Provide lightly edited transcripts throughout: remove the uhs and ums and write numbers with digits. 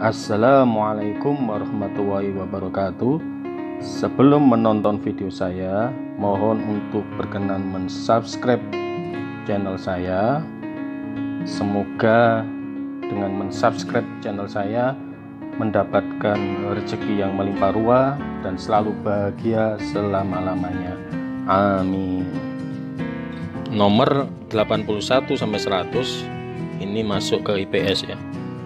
Assalamualaikum warahmatullahi wabarakatuh. Sebelum menonton video saya, mohon untuk berkenan mensubscribe channel saya. Semoga dengan mensubscribe channel saya mendapatkan rezeki yang melimpah ruah dan selalu bahagia selama-lamanya. Amin. Nomor 81 sampai 100 ini masuk ke IPS ya.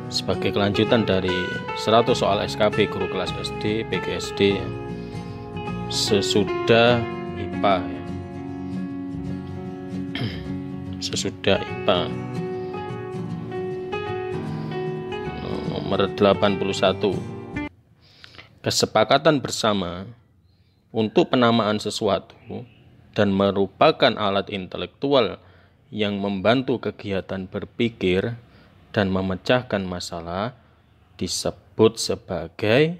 Sebagai kelanjutan dari 100 soal SKB guru kelas SD, PGSD ya. Sesudah IPA ya. Sesudah IPA. Nomor 81. Kesepakatan bersama untuk penamaan sesuatu dan merupakan alat intelektual yang membantu kegiatan berpikir dan memecahkan masalah disebut sebagai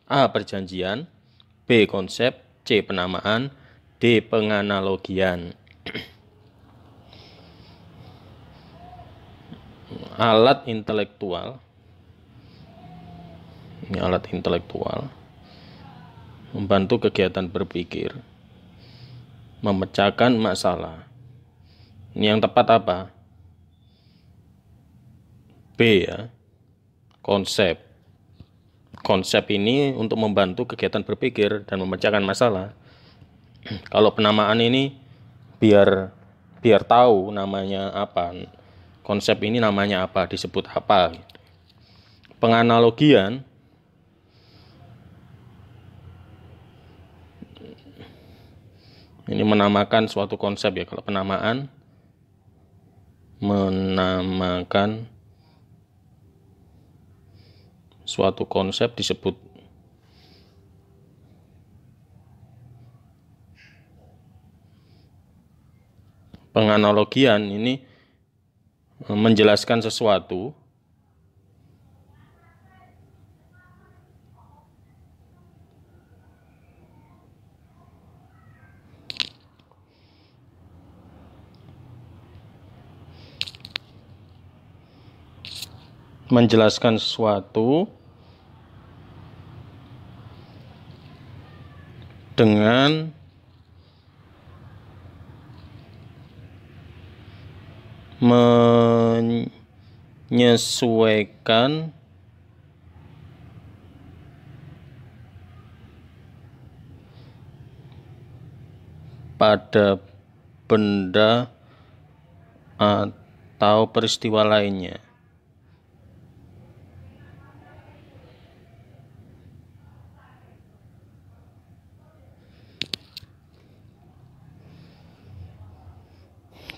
A. Perjanjian, B. Konsep, C. Penamaan, D. Penganalogian. Alat intelektual. Ini alat intelektual membantu kegiatan berpikir, memecahkan masalah. Ini yang tepat apa? B ya, konsep. Konsep ini untuk membantu kegiatan berpikir dan memecahkan masalah. Kalau penamaan ini biar tahu namanya apa. Konsep ini namanya apa, disebut apa. Penganalogian ini menamakan suatu konsep ya. Kalau penamaan menamakan suatu konsep disebut penganalogian. Ini menjelaskan sesuatu dengan menyesuaikan pada benda atau peristiwa lainnya.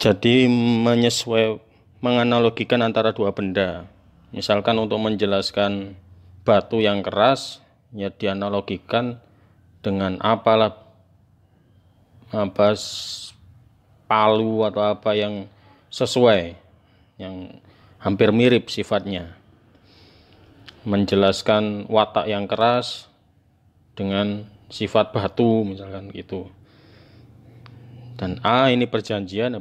Jadi menganalogikan antara dua benda. Misalkan untuk menjelaskan batu yang keras, ya dianalogikan dengan apalah, palu atau apa yang sesuai, yang hampir mirip sifatnya. Menjelaskan watak yang keras dengan sifat batu misalkan gitu. Dan A ini perjanjian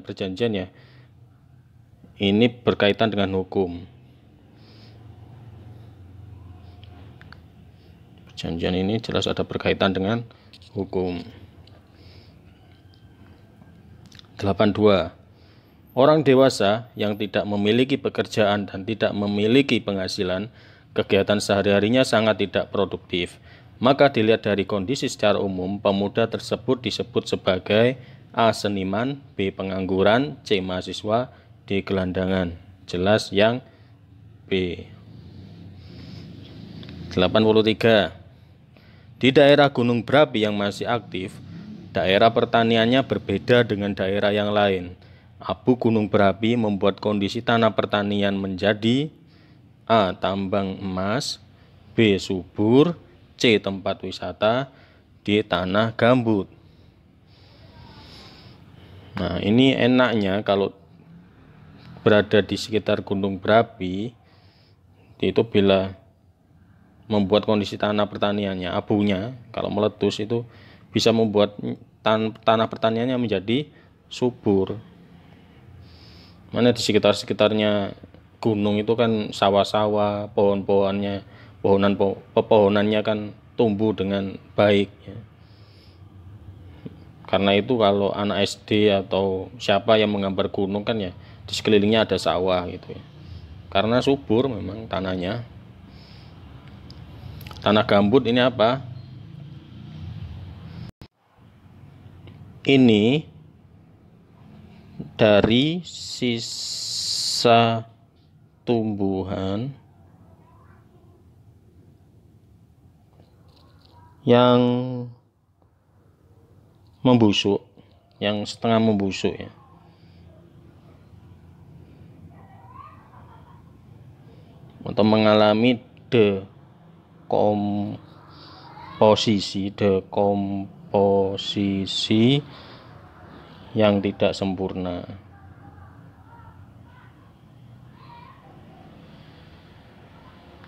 ya. Ini berkaitan dengan hukum. Perjanjian ini jelas ada berkaitan dengan hukum. 82. Orang dewasa yang tidak memiliki pekerjaan dan tidak memiliki penghasilan, kegiatan sehari-harinya sangat tidak produktif. Maka dilihat dari kondisi secara umum, pemuda tersebut disebut sebagai A. Seniman, B. Pengangguran, C. Mahasiswa, D. Gelandangan. Jelas yang B. 83. Di daerah gunung berapi yang masih aktif, daerah pertaniannya berbeda dengan daerah yang lain. Abu gunung berapi membuat kondisi tanah pertanian menjadi A. Tambang emas, B. Subur, C. Tempat wisata, D. Tanah gambut. Nah, ini enaknya kalau berada di sekitar gunung berapi, itu bila membuat kondisi tanah pertaniannya, abunya kalau meletus itu bisa membuat tanah pertaniannya menjadi subur. Mana di sekitar-sekitarnya gunung itu kan sawah-sawah, pepohonannya kan tumbuh dengan baik ya. Karena itu kalau anak SD atau siapa yang menggambar gunung kan ya di sekelilingnya ada sawah gitu ya. Karena subur memang tanahnya. Tanah gambut ini apa? Ini dari sisa tumbuhan yang membusuk, yang setengah membusuk ya. Atau mengalami dekomposisi yang tidak sempurna.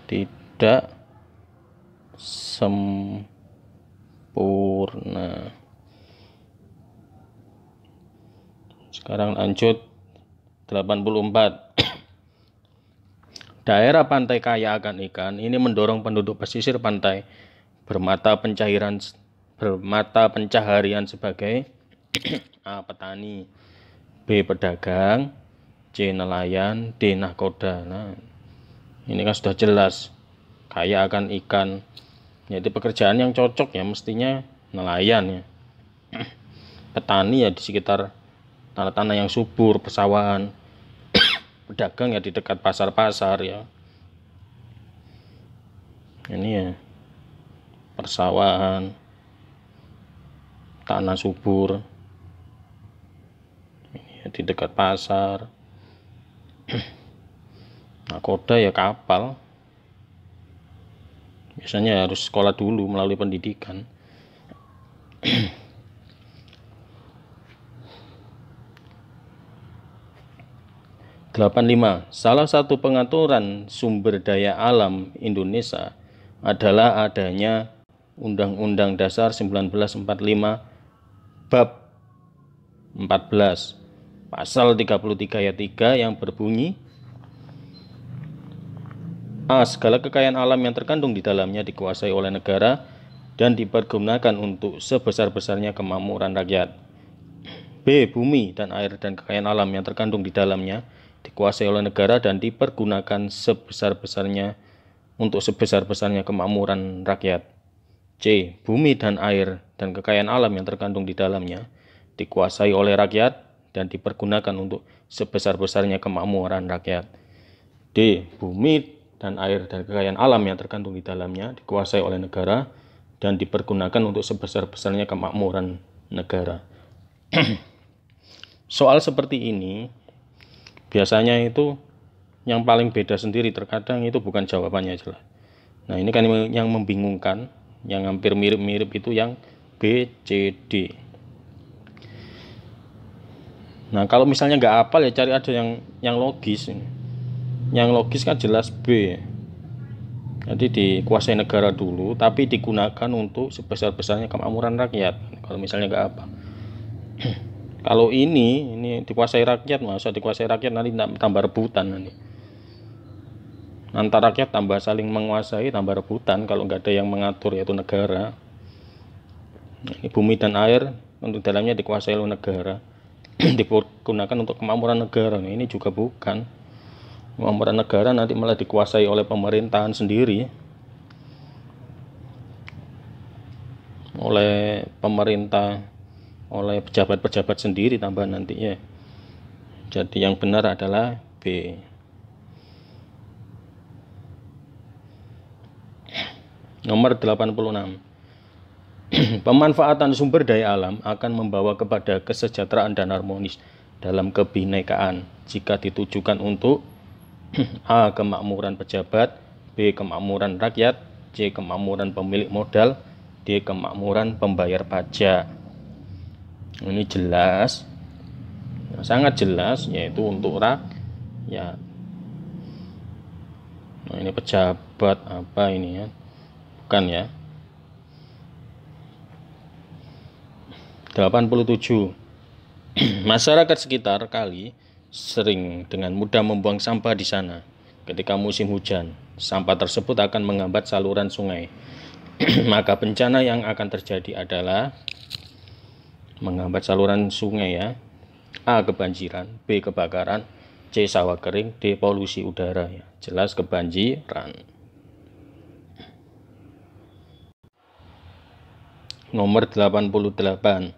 Tidak sempurna. Sekarang lanjut 84. Daerah pantai kaya akan ikan ini mendorong penduduk pesisir pantai bermata pencaharian sebagai A. Petani, B. Pedagang, C. Nelayan, D. Nahkoda. Nah, ini kan sudah jelas kaya akan ikan. Jadi pekerjaan yang cocok ya mestinya nelayan ya. Petani ya di sekitar tanah-tanah yang subur, persawahan. Pedagang ya di dekat pasar-pasar ya. Ini ya persawahan, tanah subur. Ini ya di dekat pasar. Nakoda ya kapal. Biasanya harus sekolah dulu melalui pendidikan. 85. Salah satu pengaturan sumber daya alam Indonesia adalah adanya Undang-Undang Dasar 1945 Bab 14 Pasal 33 ayat 3 yang berbunyi A. Segala kekayaan alam yang terkandung di dalamnya dikuasai oleh negara dan dipergunakan untuk sebesar-besarnya kemakmuran rakyat. B. Bumi dan air dan kekayaan alam yang terkandung di dalamnya dikuasai oleh negara dan dipergunakan sebesar-besarnya untuk sebesar-besarnya kemakmuran rakyat. C. Bumi dan air dan kekayaan alam yang terkandung di dalamnya dikuasai oleh rakyat dan dipergunakan untuk sebesar-besarnya kemakmuran rakyat. D. Bumi dan air dan kekayaan alam yang terkandung di dalamnya dikuasai oleh negara dan dipergunakan untuk sebesar-besarnya kemakmuran negara. Soal seperti ini biasanya itu yang paling beda sendiri, terkadang itu bukan jawabannya jelas. Nah ini kan yang membingungkan, yang hampir mirip-mirip itu yang B, C, D. Nah kalau misalnya nggak hafal ya cari ada yang logis. Yang logis kan jelas B. Jadi dikuasai negara dulu, tapi digunakan untuk sebesar-besarnya kemakmuran rakyat. Kalau misalnya nggak apa. Kalau ini dikuasai rakyat, masa dikuasai rakyat nanti tambah rebutan nanti. Antara rakyat tambah saling menguasai, tambah rebutan kalau nggak ada yang mengatur yaitu negara. Ini bumi dan air untuk dalamnya dikuasai oleh negara, digunakan untuk kemakmuran negara. Nah, ini juga bukan kemakmuran negara, nanti malah dikuasai oleh pemerintahan sendiri, oleh pemerintah, oleh pejabat-pejabat sendiri tambah nantinya. Jadi yang benar adalah B. Nomor 86. Pemanfaatan sumber daya alam akan membawa kepada kesejahteraan dan harmonis dalam kebinekaan jika ditujukan untuk A. Kemakmuran pejabat, B. Kemakmuran rakyat, C. Kemakmuran pemilik modal, D. Kemakmuran pembayar pajak. Ini jelas, sangat jelas, yaitu untuk rakyat. Nah ini pejabat apa ini ya, bukan ya. 87. Masyarakat sekitar kali sering dengan mudah membuang sampah di sana. Ketika musim hujan, sampah tersebut akan menghambat saluran sungai. Maka bencana yang akan terjadi adalah menghambat saluran sungai ya. A. Kebanjiran, B. Kebakaran, C. Sawah kering, D. Polusi udara ya. Jelas kebanjiran. Nomor 88.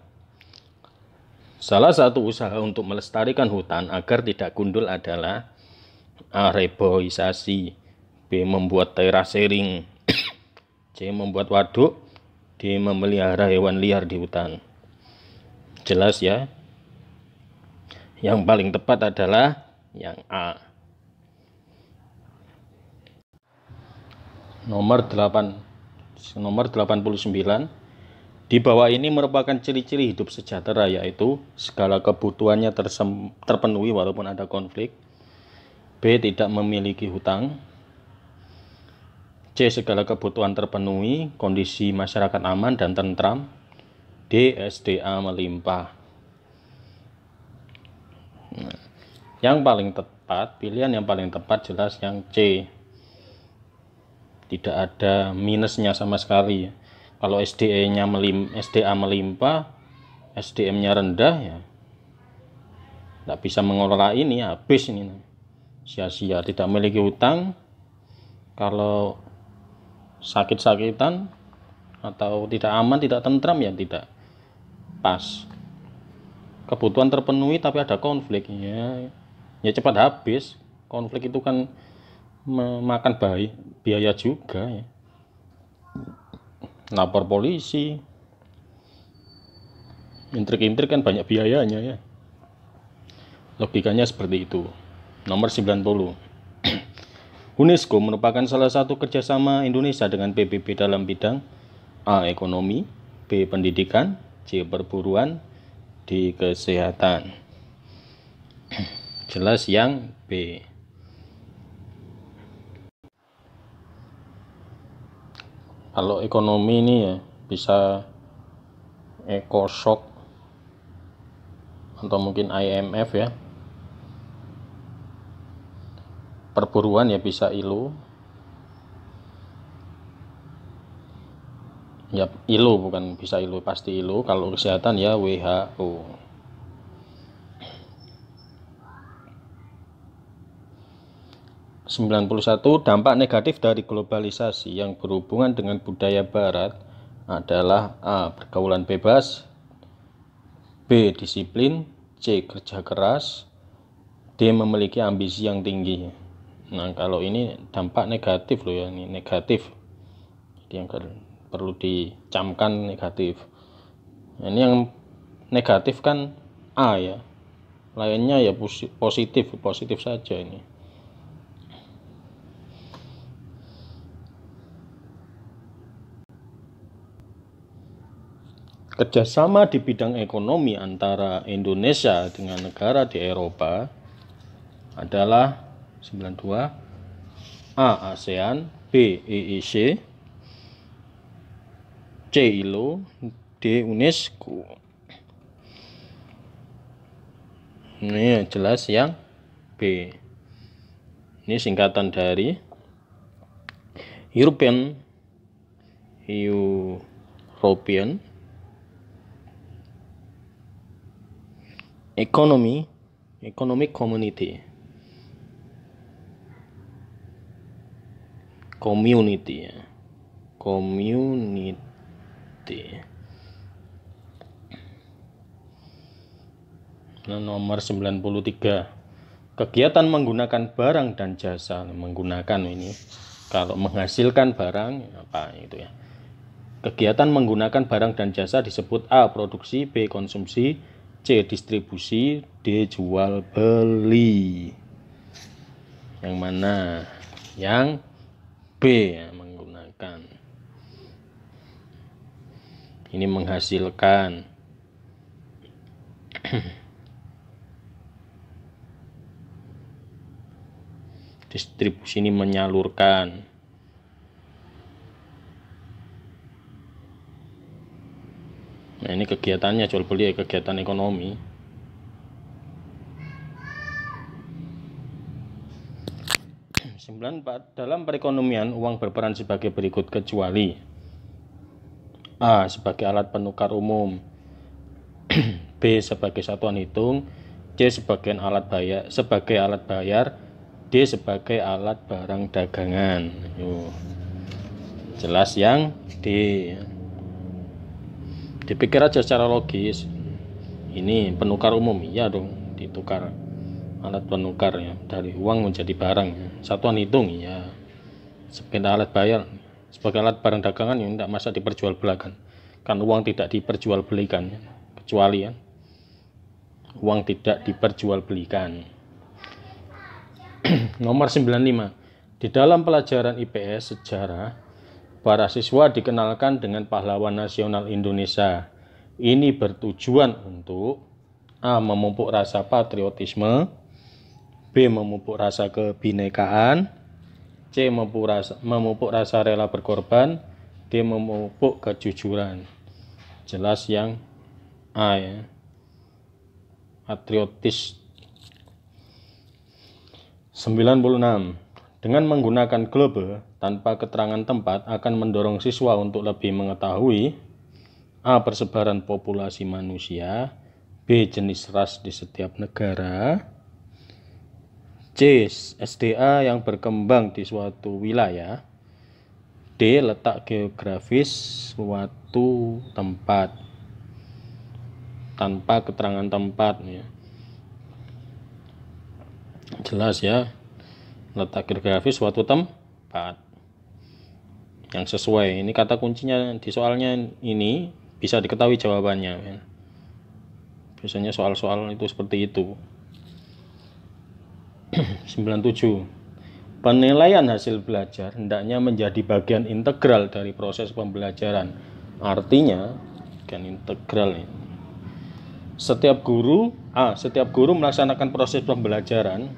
Salah satu usaha untuk melestarikan hutan agar tidak gundul adalah A. Reboisasi, B. Membuat terasering, C. Membuat waduk, D. Memelihara hewan liar di hutan. Jelas ya. Yang paling tepat adalah yang A. Nomor 89. Di bawah ini merupakan ciri-ciri hidup sejahtera, yaitu segala kebutuhannya terpenuhi walaupun ada konflik. B. Tidak memiliki hutang. C. Segala kebutuhan terpenuhi, kondisi masyarakat aman dan tentram. D. SDA melimpah. Nah, yang paling tepat, pilihan yang paling tepat jelas yang C. Tidak ada minusnya sama sekali. Kalau SDA melimpah, SDM-nya rendah ya tidak bisa mengelola ini, habis ini, sia-sia. Tidak memiliki hutang, kalau sakit-sakitan atau tidak aman, tidak tentram ya tidak pas. Kebutuhan terpenuhi tapi ada konflik ya cepat habis. Konflik itu kan memakan biaya juga ya. Lapor polisi, intrik-intrik kan banyak biayanya ya. Logikanya seperti itu. Nomor 90. UNESCO merupakan salah satu kerjasama Indonesia dengan PBB dalam bidang A. Ekonomi, B. Pendidikan, C. Perburuan, D. Kesehatan. Jelas yang B. Kalau ekonomi ini ya bisa EcoShock atau mungkin IMF ya. Perburuan ya bisa ILO. Ya ILO, bukan bisa ILO, pasti ILO. Kalau kesehatan ya WHO. Dampak negatif dari globalisasi yang berhubungan dengan budaya barat adalah A. Pergaulan bebas, B. Disiplin, C. Kerja keras, D. Memiliki ambisi yang tinggi. Nah kalau ini dampak negatif loh ya, ini negatif, jadi yang perlu dicamkan negatif. Nah, ini yang negatif kan A ya, lainnya ya positif saja ini. Kerjasama di bidang ekonomi antara Indonesia dengan negara di Eropa adalah 92. A. ASEAN, B. EEC, C. ILO, D. UNESCO. Ini jelas yang B. Ini singkatan dari European Economic Community ya. Community. Nah, nomor 93. Kegiatan menggunakan barang dan jasa. Menggunakan ini kalau menghasilkan barang apa itu ya. Kegiatan menggunakan barang dan jasa disebut A. Produksi, B. Konsumsi, C. Distribusi, D. Jual beli. Yang mana? Yang B ya, menggunakan. Ini menghasilkan. Distribusi ini menyalurkan. Nah ini kegiatannya jual beli, kegiatan ekonomi. 94, dalam perekonomian uang berperan sebagai berikut kecuali A. Sebagai alat penukar umum, B. Sebagai satuan hitung, C. Sebagai alat bayar, D. Sebagai alat barang dagangan. Jelas yang D. Dipikir aja secara logis. Ini penukar umum, iya dong, ditukar. Alat penukar ya, dari uang menjadi barang ya. Satuan hitung ya, sebagai alat bayar, sebagai alat barang dagangan ya tidak masa diperjualbelikan, kan uang tidak diperjualbelikan ya. Kecuali ya uang tidak diperjualbelikan. Nomor 95, di dalam pelajaran IPS sejarah, para siswa dikenalkan dengan pahlawan nasional Indonesia. Ini bertujuan untuk A. Memupuk rasa patriotisme, B. Memupuk rasa kebinekaan, C. Memupuk rasa rela berkorban, D. Memupuk kejujuran. Jelas yang A ya, patriotis. 96. Dengan menggunakan globe tanpa keterangan tempat akan mendorong siswa untuk lebih mengetahui A. Persebaran populasi manusia, B. Jenis ras di setiap negara, C. SDA yang berkembang di suatu wilayah, D. Letak geografis suatu tempat tanpa keterangan tempat ya. Jelas ya, letak geografis suatu tempat yang sesuai. Ini kata kuncinya di soalnya, ini bisa diketahui jawabannya ya. Biasanya soal-soal itu seperti itu. 97. Penilaian hasil belajar hendaknya menjadi bagian integral dari proses pembelajaran. Artinya bagian integral ini. Setiap guru melaksanakan proses pembelajaran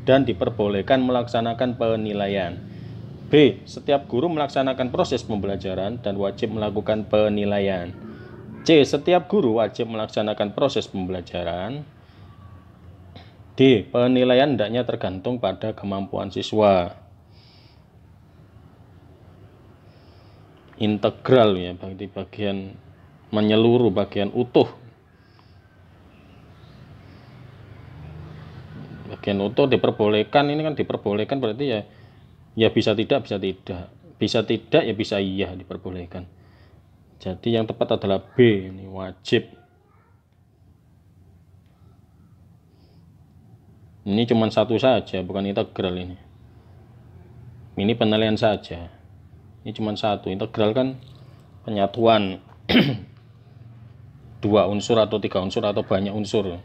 dan diperbolehkan melaksanakan penilaian. B. Setiap guru melaksanakan proses pembelajaran dan wajib melakukan penilaian. C. Setiap guru wajib melaksanakan proses pembelajaran. D. Penilaian hendaknya tergantung pada kemampuan siswa. Integral ya, berarti bagian menyeluruh, bagian utuh. Bagian utuh diperbolehkan, ini kan diperbolehkan berarti ya bisa tidak, bisa tidak ya bisa iya, diperbolehkan. Jadi yang tepat adalah B, ini wajib. Ini cuma satu saja, bukan integral ini. Ini penilaian saja. Ini cuma satu, integral kan penyatuan dua unsur atau tiga unsur atau banyak unsur.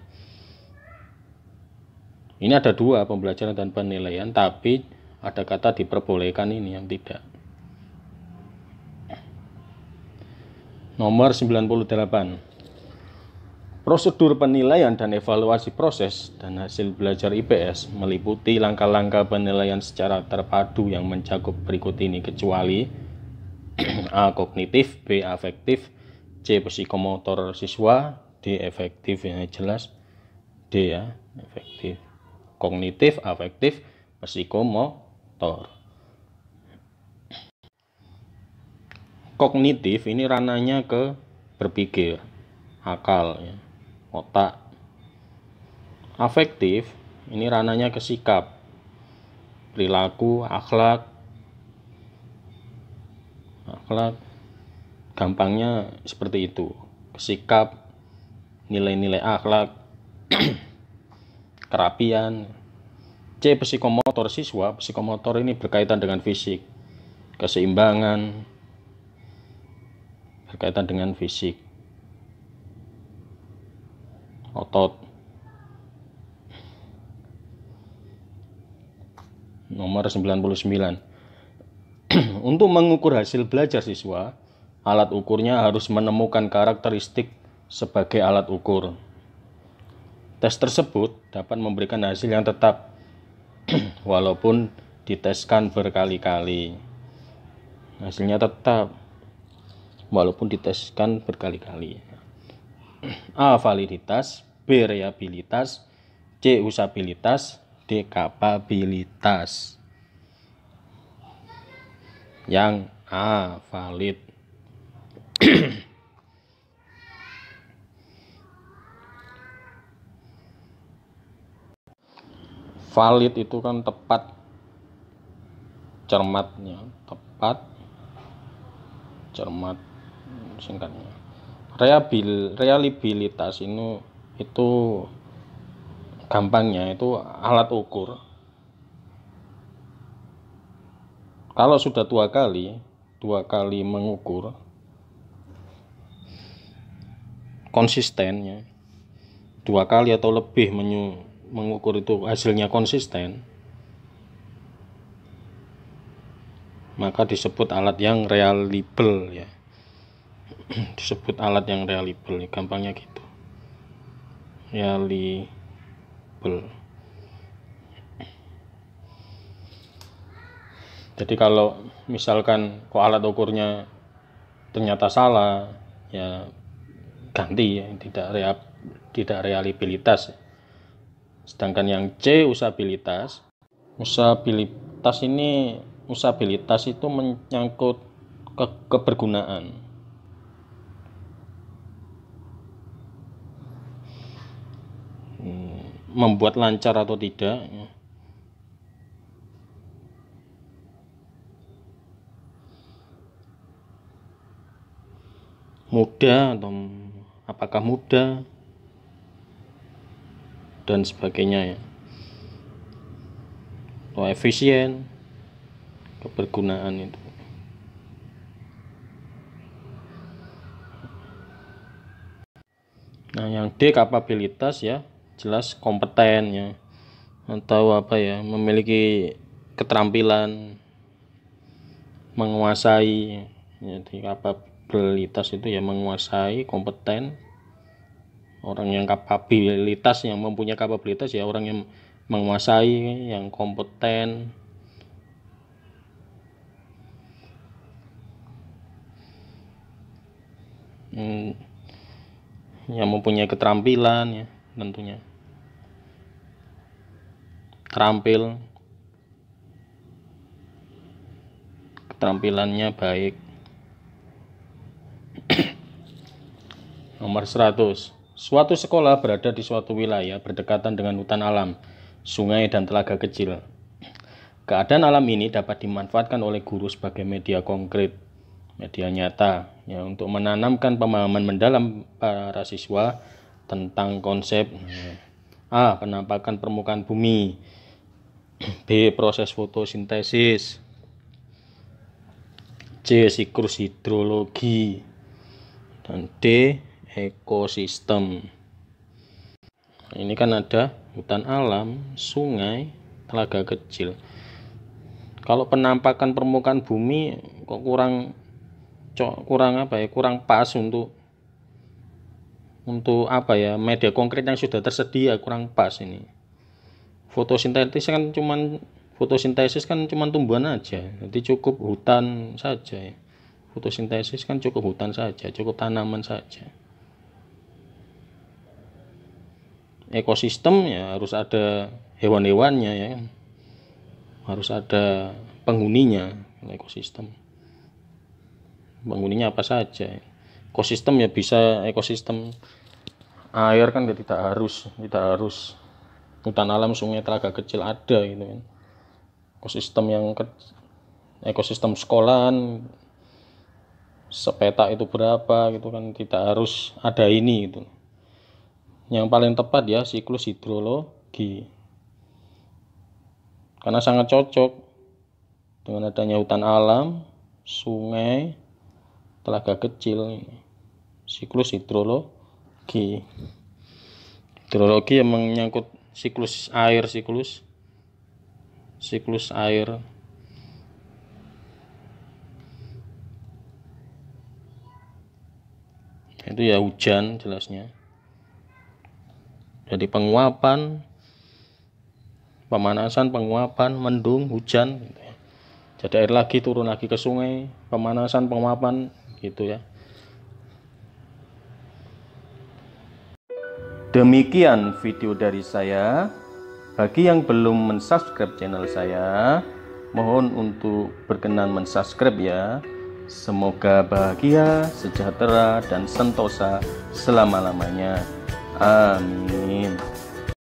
Ini ada dua, pembelajaran dan penilaian, tapi ada kata diperbolehkan ini yang tidak. Nomor 98. Prosedur penilaian dan evaluasi proses dan hasil belajar IPS meliputi langkah-langkah penilaian secara terpadu yang mencakup berikut ini kecuali A. Kognitif, B. Afektif, C. Psikomotor siswa, D. Efektif. Ya jelas D ya, efektif. Kognitif, afektif, psikomotor. Kognitif ini ranahnya ke berpikir, akal ya, otak. Afektif ini ranahnya ke sikap, perilaku, akhlak. Gampangnya seperti itu, sikap, nilai-nilai akhlak, kerapian. C. Psikomotor siswa, psikomotor ini berkaitan dengan fisik, keseimbangan, berkaitan dengan fisik, otot. Nomor 99. Untuk mengukur hasil belajar siswa, alat ukurnya harus menemukan karakteristik sebagai alat ukur. Tes tersebut dapat memberikan hasil yang tetap walaupun diteskan berkali-kali. Hasilnya tetap walaupun diteskan berkali-kali. A. Validitas, B. Reliabilitas, C. Usabilitas, D. Kapabilitas. Yang A, valid. Valid itu kan tepat, cermatnya, tepat, cermat singkatnya. Reliabilitas itu gampangnya itu alat ukur. Kalau sudah dua kali mengukur konsistennya, dua kali atau lebih mengukur itu hasilnya konsisten, maka disebut alat yang reliable ya. Disebut alat yang reliable, gampangnya gitu. Reliable. Jadi kalau misalkan kok alat ukurnya ternyata salah, ya ganti ya, tidak reliabilitas. Sedangkan yang C, usabilitas itu menyangkut kebergunaan. Membuat lancar atau tidak. Mudah atau apakah mudah dan sebagainya ya. Atau efisien, kebergunaan itu. Nah, yang D, kapabilitas ya, jelas kompeten ya, atau memiliki keterampilan, menguasai. Jadi kapabilitas itu ya menguasai, kompeten. Orang yang mempunyai kapabilitas ya orang yang menguasai, yang kompeten. Yang mempunyai keterampilan ya, tentunya keterampilannya baik. Nomor 100. Suatu sekolah berada di suatu wilayah berdekatan dengan hutan alam, sungai dan telaga kecil. Keadaan alam ini dapat dimanfaatkan oleh guru sebagai media konkret, media nyata ya, untuk menanamkan pemahaman mendalam para siswa tentang konsep A, penampakan permukaan bumi, B, proses fotosintesis, C, siklus hidrologi, dan D, ekosistem. Ini kan ada hutan alam, sungai, telaga kecil. Kalau penampakan permukaan bumi kok kurang pas untuk media konkret yang sudah tersedia, kurang pas ini. Fotosintesis kan cuman tumbuhan aja, jadi cukup hutan saja ya. Fotosintesis kan cukup hutan saja, cukup tanaman saja. Ekosistem ya harus ada hewan-hewannya ya, harus ada penghuninya. Ekosistem penghuninya apa saja. Ekosistem ya bisa ekosistem air kan, tidak harus hutan alam, sungai, telaga kecil ada gitu kan. Ekosistem sekolahan sepetak itu berapa gitu kan, tidak harus ada ini gitu. Yang paling tepat ya siklus hidrologi, karena sangat cocok dengan adanya hutan alam, sungai, telaga kecil. Siklus hidrologi yang menyangkut siklus air, itu ya hujan jelasnya. Jadi pemanasan, penguapan, mendung, hujan gitu ya. Jadi air lagi turun lagi ke sungai, pemanasan, penguapan gitu ya. Demikian video dari saya. Bagi yang belum mensubscribe channel saya, Mohon untuk berkenan mensubscribe ya. Semoga bahagia, sejahtera, dan sentosa selama-lamanya. Amin.